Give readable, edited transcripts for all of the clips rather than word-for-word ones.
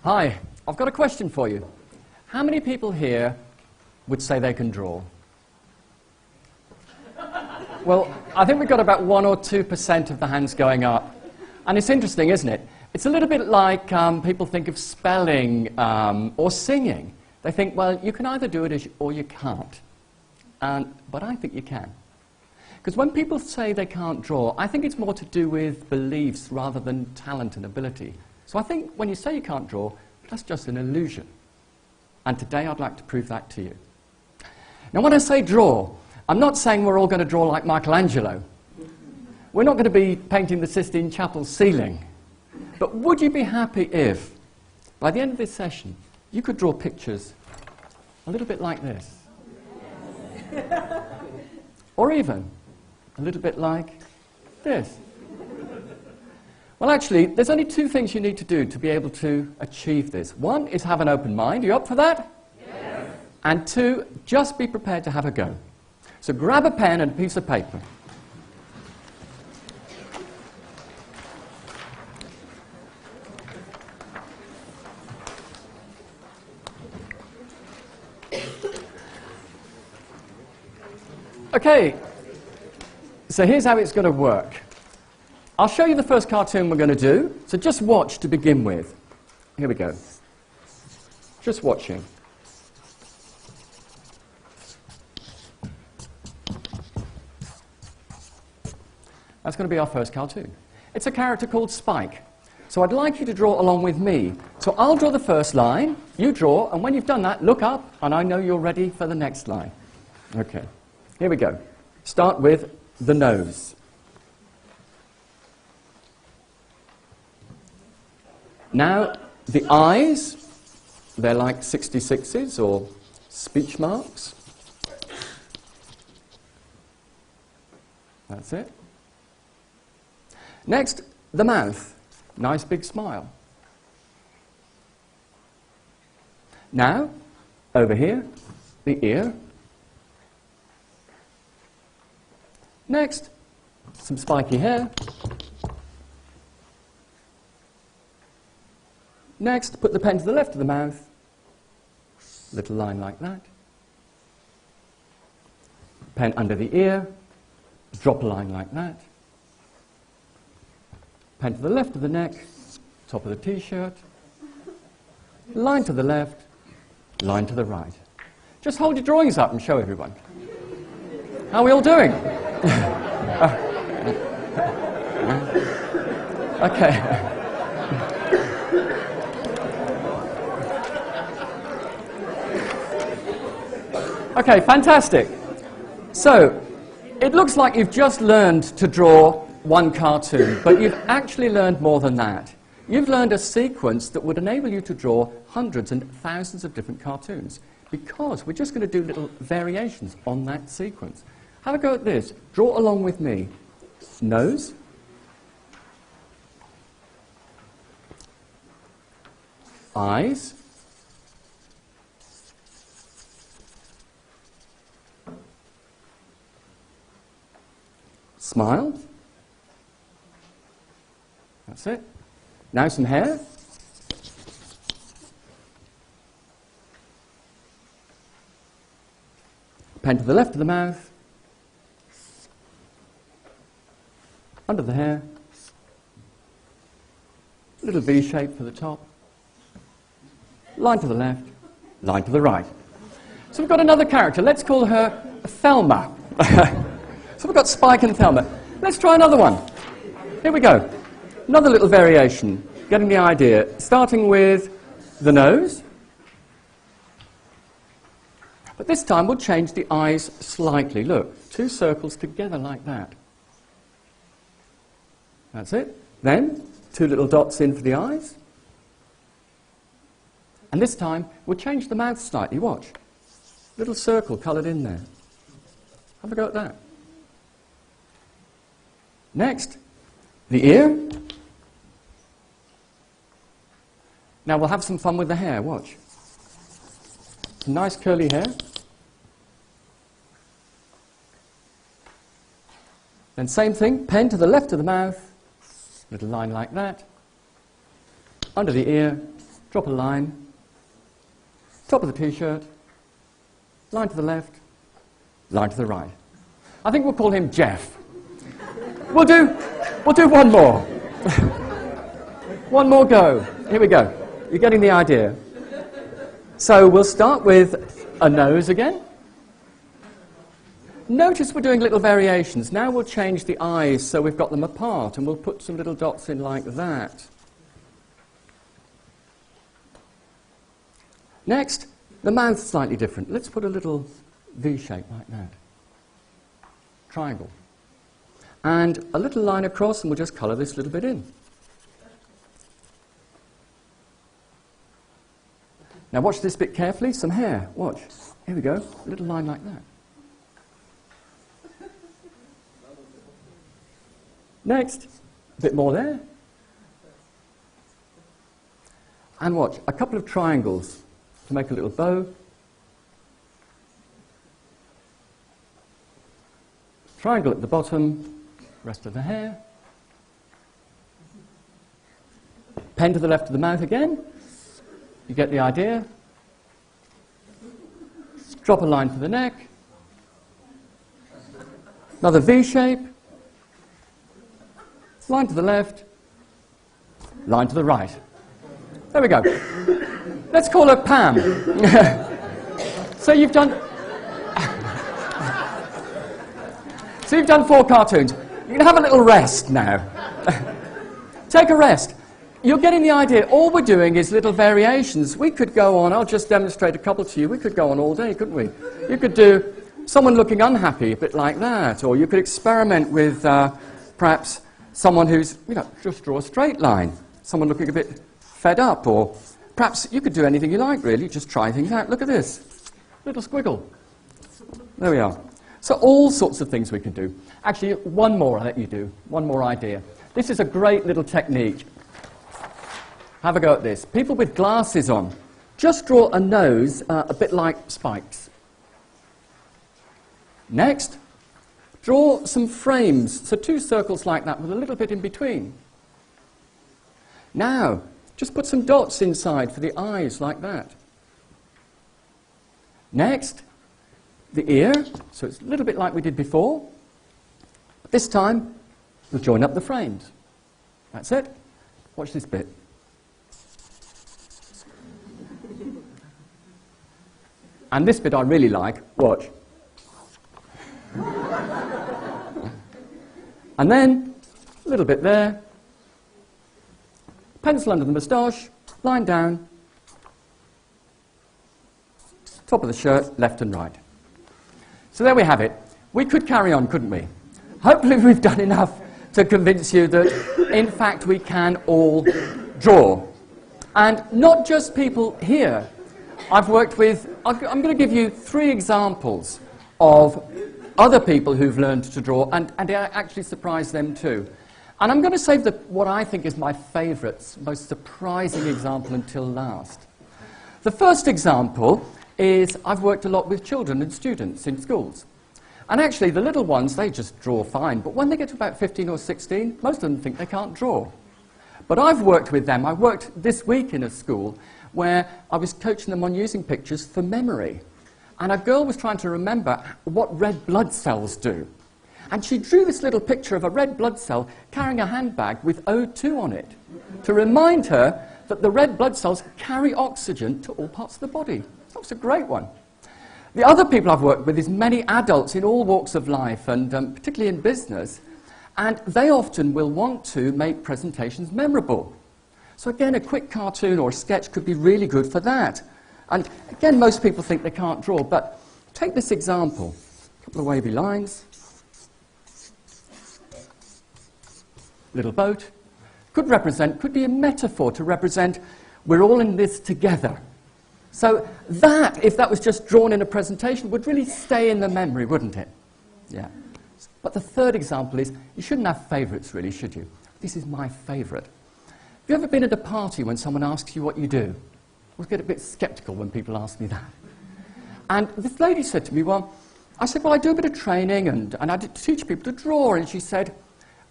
Hi, I've got a question for you. How many people here would say they can draw? Well, I think we've got about 1 or 2% of the hands going up. And it's interesting, isn't it? It's a little bit like people think of spelling or singing. They think, well, you can either do it or you can't. But I think you can. Because when people say they can't draw, I think it's more to do with beliefs rather than talent and ability. So I think when you say you can't draw, that's just an illusion. And today I'd like to prove that to you. Now when I say draw, I'm not saying we're all going to draw like Michelangelo. We're not going to be painting the Sistine Chapel ceiling. But would you be happy if, by the end of this session, you could draw pictures a little bit like this? Or even a little bit like this? Well, actually, there's only 2 things you need to do to be able to achieve this. 1 is have an open mind. Are you up for that? Yes. And 2, just be prepared to have a go. So grab a pen and a piece of paper. Okay, so here's how it's going to work. I'll show you the first cartoon we're going to do, so just watch to begin with. Here we go. Just watching. That's going to be our first cartoon. It's a character called Spike. So I'd like you to draw along with me. So I'll draw the first line, you draw, and when you've done that, look up, and I know you're ready for the next line. Okay, here we go. Start with the nose. Now, the eyes, they're like 66s or speech marks. That's it. Next, the mouth. Nice big smile. Now, over here, the ear. Next, some spiky hair. Next, put the pen to the left of the mouth. Little line like that. Pen under the ear. Drop a line like that. Pen to the left of the neck. Top of the t-shirt. Line to the left. Line to the right. Just hold your drawings up and show everyone. How are we all doing? Okay. Okay, fantastic. So, it looks like you've just learned to draw one cartoon, but you've actually learned more than that. You've learned a sequence that would enable you to draw hundreds and thousands of different cartoons, because we're just going to do little variations on that sequence. Have a go at this. Draw along with me. Nose. Eyes. Smile. That's it. Now some hair. Pen to the left of the mouth. Under the hair. Little V shape for the top. Line to the left. Line to the right. So we've got another character. Let's call her Thelma. So we've got Spike and Thelma. Let's try another one. Here we go. Another little variation. Getting the idea. Starting with the nose. But this time we'll change the eyes slightly. Look, 2 circles together like that. That's it. Then 2 little dots in for the eyes. And this time we'll change the mouth slightly. Watch. Little circle coloured in there. Have a go at that. Next, the ear. Now we'll have some fun with the hair. Watch. Some nice curly hair. Then same thing, pen to the left of the mouth. Little line like that. Under the ear. drop a line, top of the t-shirt, line to the left, line to the right. I think we'll call him Jeff. We'll do one more. One more go. Here we go. You're getting the idea. So we'll start with a nose again. Notice we're doing little variations. Now we'll change the eyes so we've got them apart, and we'll put some little dots in like that. Next, the mouth's slightly different. Let's put a little V shape like that. Triangle. And a little line across, and we'll just colour this little bit in. Now watch this bit carefully. Some hair. Watch. Here we go. A little line like that. Next, a bit more there. And watch, a couple of triangles to make a little bow. Triangle at the bottom, rest of the hair. Pen to the left of the mouth again. You get the idea. Drop a line for the neck. Another V shape. Line to the left, line to the right. There we go. Let's call her Pam. So you've done 4 cartoons. You can have a little rest now. Take a rest. You're getting the idea. All we're doing is little variations. We could go on, I'll just demonstrate a couple to you. We could go on all day, couldn't we? You could do someone looking unhappy, a bit like that. Or you could experiment with perhaps someone who's, just draw a straight line. Someone looking a bit fed up, or perhaps you could do anything you like, really. Just try things out. Look at this. Little squiggle. There we are. So all sorts of things we can do. Actually, one more I'll let you do. One more idea. This is a great little technique. Have a go at this. People with glasses on. Just draw a nose a bit like spikes. Next, draw some frames, so 2 circles like that with a little bit in between. Now, just put some dots inside for the eyes like that. Next, the ear, so it's a little bit like we did before. But this time, we'll join up the frames. That's it. Watch this bit. And this bit I really like. Watch. And then, a little bit there, pencil under the moustache, line down, top of the shirt, left and right. So there we have it. We could carry on, couldn't we? Hopefully we've done enough to convince you that, in fact, we can all draw. And not just people here. I've worked with, I'm going to give you 3 examples of other people who've learned to draw, and I actually surprised them too. And I'm going to save what I think is my favourite, most surprising example until last. The first example is I've worked a lot with children and students in schools. And actually, the little ones, they just draw fine. But when they get to about 15 or 16, most of them think they can't draw. But I've worked with them. I worked this week in a school where I was coaching them on using pictures for memory. And a girl was trying to remember what red blood cells do. And she drew this little picture of a red blood cell carrying a handbag with O2 on it to remind her that the red blood cells carry oxygen to all parts of the body. That was a great one. The other people I've worked with is many adults in all walks of life, and particularly in business, and they often will want to make presentations memorable. So again, a quick cartoon or a sketch could be really good for that. And again, most people think they can't draw, but take this example. A couple of wavy lines. Little boat. Could be a metaphor to represent we're all in this together. So that, if that was just drawn in a presentation, would really stay in the memory, wouldn't it? Yeah. But the third example is, you shouldn't have favourites really, should you? This is my favourite. Have you ever been at a party when someone asks you what you do? I get a bit sceptical when people ask me that. And this lady said to me, I said, I do a bit of training and I teach people to draw. And she said,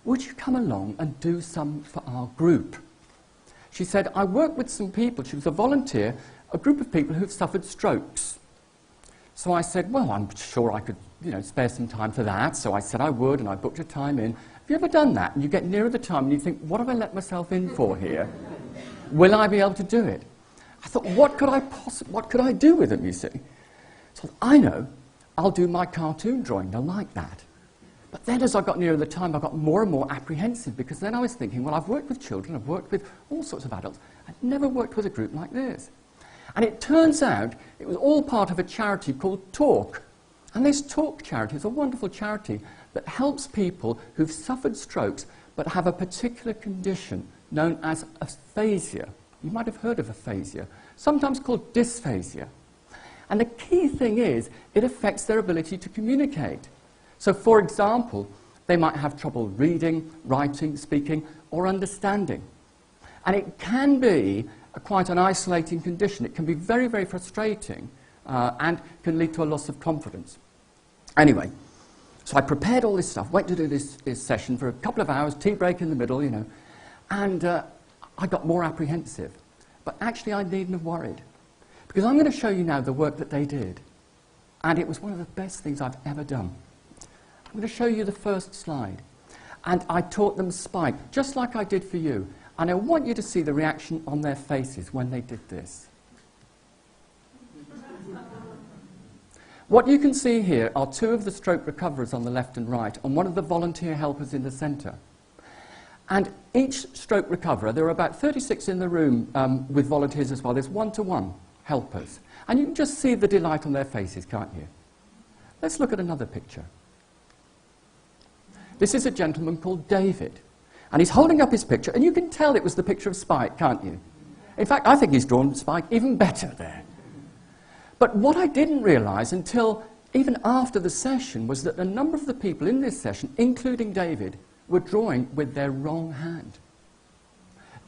would you come along and do some for our group? She said, I work with some people, she was a volunteer, a group of people who've suffered strokes. So I said, well, I'm sure I could, spare some time for that. So I said I would, and I booked a time in. Have you ever done that? And you get nearer the time and you think, what have I let myself in for here? Will I be able to do it? I thought, what could I do with them, you see? So I know, I'll do my cartoon drawing, they'll like that. But then as I got nearer the time, I got more and more apprehensive, because then I was thinking, well, I've worked with children, I've worked with all sorts of adults, I've never worked with a group like this. And it turns out it was all part of a charity called Talk. And this Talk charity is a wonderful charity that helps people who've suffered strokes but have a particular condition known as aphasia. You might have heard of aphasia, sometimes called dysphasia. And the key thing is, it affects their ability to communicate. So, for example, they might have trouble reading, writing, speaking, or understanding. And it can be quite an isolating condition. It can be very, very frustrating and can lead to a loss of confidence. Anyway, so I prepared all this stuff, went to do this session for a couple of hours, tea break in the middle, and I got more apprehensive. But actually, I needn't have worried, because I'm going to show you now the work that they did. And it was one of the best things I've ever done. I'm going to show you the first slide. And I taught them Spike, just like I did for you. And I want you to see the reaction on their faces when they did this. What you can see here are two of the stroke recoverers on the left and right, and one of the volunteer helpers in the centre. And each stroke recoverer, there are about 36 in the room with volunteers as well. There's one-to-one helpers. And you can just see the delight on their faces, can't you? Let's look at another picture. This is a gentleman called David. And he's holding up his picture, and you can tell it was the picture of Spike, can't you? In fact, I think he's drawn Spike even better there. But what I didn't realise until even after the session was that a number of the people in this session, including David, were drawing with their wrong hand.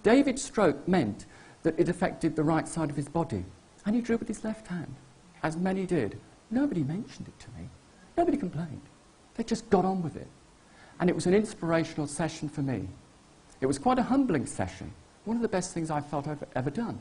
David's stroke meant that it affected the right side of his body, and he drew with his left hand, as many did. Nobody mentioned it to me. Nobody complained. They just got on with it. And it was an inspirational session for me. It was quite a humbling session, one of the best things I felt I've ever done.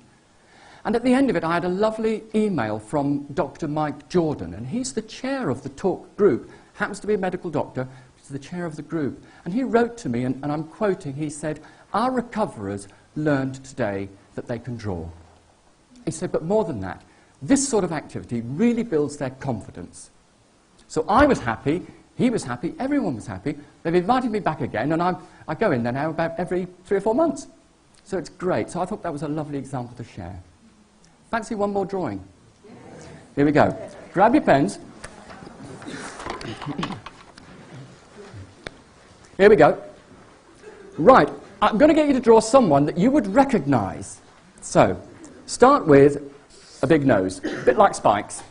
And at the end of it, I had a lovely email from Dr. Mike Jordan, and he's the chair of the Talk group, happens to be a medical doctor, he's the chair of the group. And he wrote to me, and I'm quoting, he said, our recoverers learned today that they can draw. He said, but more than that, this sort of activity really builds their confidence. So I was happy, he was happy, everyone was happy. They've invited me back again, and I go in there now about every 3 or 4 months. So it's great. So I thought that was a lovely example to share. Fancy one more drawing? Yes. Here we go. Grab your pens. Here we go. Right, I'm going to get you to draw someone that you would recognise. So, start with a big nose, a bit like Spike's.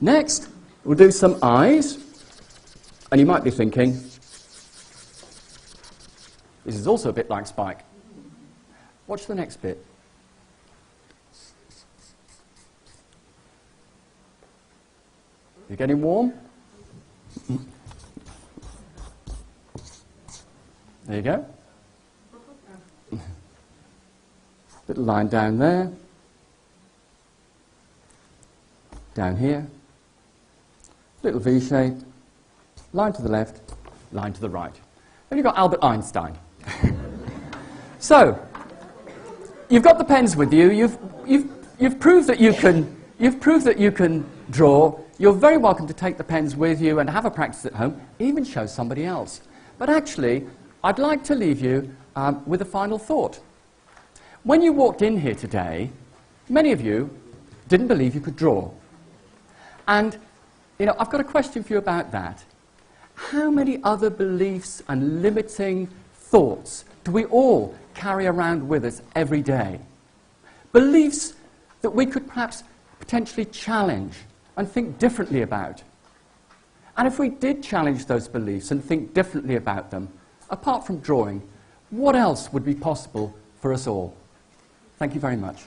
Next, we'll do some eyes. And you might be thinking, this is also a bit like Spike. Watch the next bit. You're getting warm? There you go. Little line down there. Down here. Little V shape. Line to the left, line to the right. Then you've got Albert Einstein. So, you've got the pens with you. You've proved that you can. You've proved that you can draw. You're very welcome to take the pens with you and have a practice at home, even show somebody else. But actually, I'd like to leave you with a final thought. When you walked in here today, many of you didn't believe you could draw. And, I've got a question for you about that. How many other beliefs and limiting thoughts do we all carry around with us every day? Beliefs that we could perhaps potentially challenge and think differently about. And if we did challenge those beliefs and think differently about them, apart from drawing, what else would be possible for us all? Thank you very much.